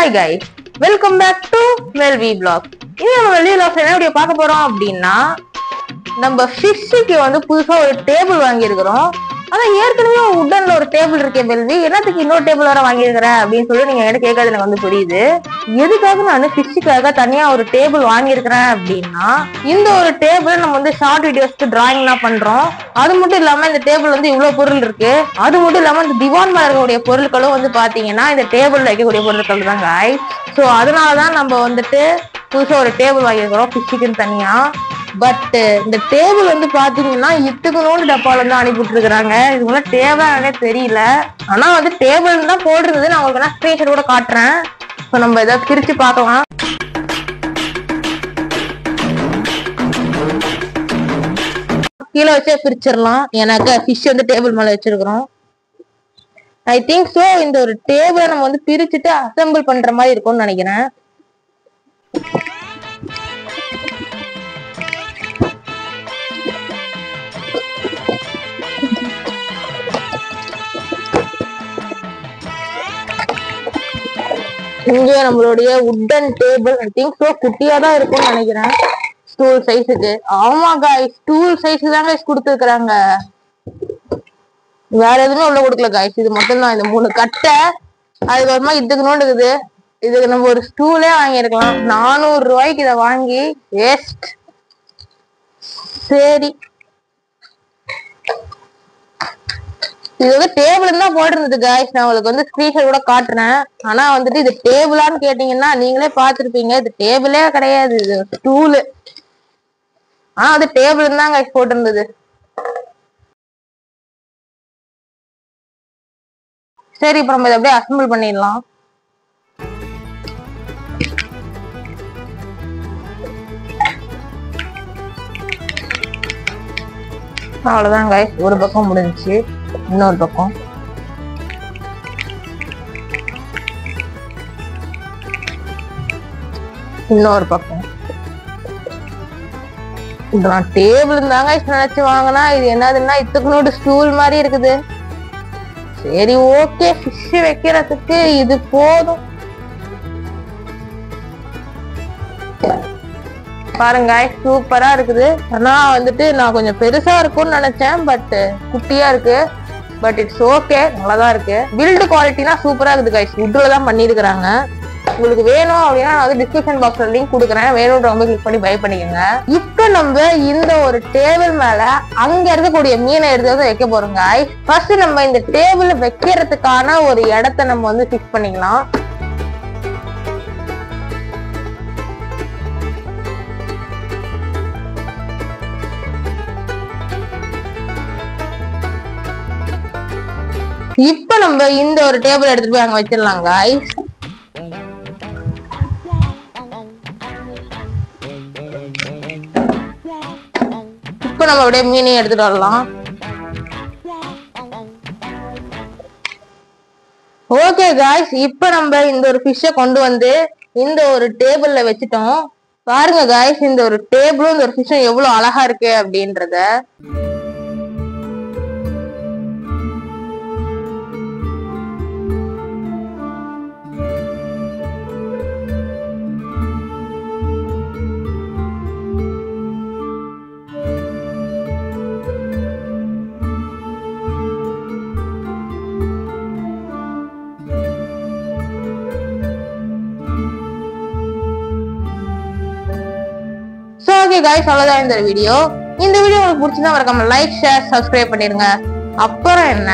Hi guys, welcome back to Melvi Vlog. இன்னைக்கு நம்ம Melvi Vlog என்ன வீடியோ பார்க்க போறோம் அப்படின்னா, நம்ம ஃபிஷ்ஷுக்கு வந்து புதுசா ஒரு டேபிள் வாங்கி இருக்கிறோம். ஆனா ஏற்கனவே உட்டன்ல ஒரு டேபிள் இருக்கே மெல்வி, என்னத்துக்கு இன்னொரு டேபிள் வேற வாங்கியிருக்கிற அப்படின்னு சொல்லி நீங்க என்ன கேட்காது எனக்கு வந்து புரியுது. எதுக்காக நான் ஃபிஷ்ஷுக்காக தனியா ஒரு டேபிள் வாங்கியிருக்கிறேன் அப்படின்னா, இந்த ஒரு டேபிள் நம்ம வந்து ஷார்ட் வீடியோஸ்க்கு டிராயிங் எல்லாம் பண்றோம். அது மட்டும் இல்லாம இந்த டேபிள் வந்து இவ்வளவு பொருள் இருக்கு. அது மட்டும் இல்லாம இந்த திவான் மேல இருக்கக்கூடிய பொருட்களும் வந்து பாத்தீங்கன்னா இந்த டேபிள்ல வைக்கக்கூடிய பொருட்கள் தான் guys. ஸோ அதனாலதான் நம்ம வந்துட்டு புதுசா ஒரு டேபிள் வாங்கியிருக்கிறோம் ஃபிஷ்ஷுக்குன்னு தனியா. பட் இந்த டேபிள் வந்து பாத்தீங்கன்னா இத்துக்கணும்னு டப்பால இருந்து அனுப்பிட்டு இருக்கிறாங்க. இதுக்குள்ள டேபிளானே தெரியல. ஆனா வந்து டேபிள் தான் போடுறது. நான் உங்களுக்கு ஸ்கிரீன்ஷாட் கூட காட்டுறேன். ஸோ நம்ம இதை பிரிச்சு பார்க்கலாம். கீழே வச்சே பிரிச்சிடலாம். எனக்கு ஃபிஷ் வந்து டேபிள் மேல வச்சிருக்கிறோம். ஐ திங்க் ஸோ இந்த ஒரு டேபிளை நம்ம வந்து பிரிச்சுட்டு அசம்பிள் பண்ற மாதிரி இருக்கும்னு நினைக்கிறேன். இங்க நம்மளுடைய wooden table I think so குட்டியா தான் இருக்கும்னு நினைக்கிறேன் ஸ்டூல் சைஸுக்கு. ஆமா காய்ஸ், ஸ்டூல் சைஸுக்கு தான் காய்ஸ் கொடுத்துருக்காங்க. வேற எதுவுமே உள்ள கொடுக்கல காய்ஸ். இது மட்டும் தான், இந்த 3 கட்டை. அதுக்கப்புறமா இதுக்குன்னு இருக்குது. இதுக்கு நம்ம ஒரு ஸ்டூலே வாங்கியிருக்கலாம். 400 ரூபாய்க்கு இதை வாங்கி வேஸ்ட். சரி, இது வந்து டேபிள் தான் போட்டிருந்தது காய்ஸ். நான் உங்களுக்கு வந்து ஸ்கிரீன்ஷாட் கூட காட்டுறேன். ஆனா வந்துட்டு இது டேபிளான்னு கேட்டீங்கன்னா நீங்களே பாத்துருப்பீங்க. இது டேபிளே கிடையாது, இது ஸ்டூலு. ஆனா அது டேபிள் தான் காய்ஸ் போட்டிருந்தது. சரி, இப்ப நம்ம இதை அப்படியே அசம்பிள் பண்ணிடலாம். அவ்வளவுதான் காய்ஸ், ஒரு பக்கம் முடிஞ்சிச்சு. இன்னொரு பக்கம் நான் டேபிள் தாங்க நினைச்சு வாங்கினா இது என்னதுன்னா இத்துக்குனோட ஸ்டூல் மாதிரி இருக்குது. சரி ஓகே, ஃபிஷ் வைக்கிறதுக்கு இது போதும். பாருங்க சூப்பரா இருக்குது. ஆனா வந்துட்டு நான் கொஞ்சம் பெருசா இருக்கும்னு நினைச்சேன். பட் குட்டியா இருக்கு. பட் இட்ஸ் ஓகே, நல்லாதான் இருக்கு. பில்டு குவாலிட்டினா சூப்பரா இருக்குது கைஸ். வுட்ல தான் பண்ணிருக்காங்க. உங்களுக்கு வேணும் அப்படின்னா நான் வந்து டிஸ்கிரிப்ஷன் பாக்ஸ்ல லிங்க் கொடுக்குறேன். வேணும்ன்றவங்க கிளிக் பண்ணி பை பண்ணிக்கோங்க. இப்ப நம்ம இந்த ஒரு டேபிள் மேல அங்க இருக்கக்கூடிய மீனை எடுத்து வந்து வைக்க போறோம் கைஸ். ஃபர்ஸ்ட் நம்ம இந்த டேபிள் வைக்கிறதுக்கான ஒரு இடத்த நம்ம வந்து ஃபிக்ஸ் பண்ணிக்கலாம். இப்ப நம்ம இந்த ஒரு டேபிள் எடுத்துட்டு போய் அங்க வச்சிடலாம் காய்ஸ். இப்ப நம்ம அப்படியே மீனையும் எடுத்துட்டு வரலாம். ஓகே காய்ஸ், இப்ப நம்ம இந்த ஒரு ஃபிஷ்ஷை கொண்டு வந்து இந்த ஒரு டேபிள்ல வச்சுட்டோம். பாருங்க காய்ஸ், இந்த ஒரு டேபிளும் இந்த ஒரு ஃபிஷ்ஷும் எவ்வளவு அழகா இருக்கு அப்படின்றத. ஓகே गाइस, அவ்வளவுதான் இந்த வீடியோ. இந்த வீடியோ உங்களுக்கு பிடிச்சிருந்தா மறக்காம லைக், ஷேர், சப்ஸ்கிரைப் பண்ணிருங்க. அப்புறம் என்ன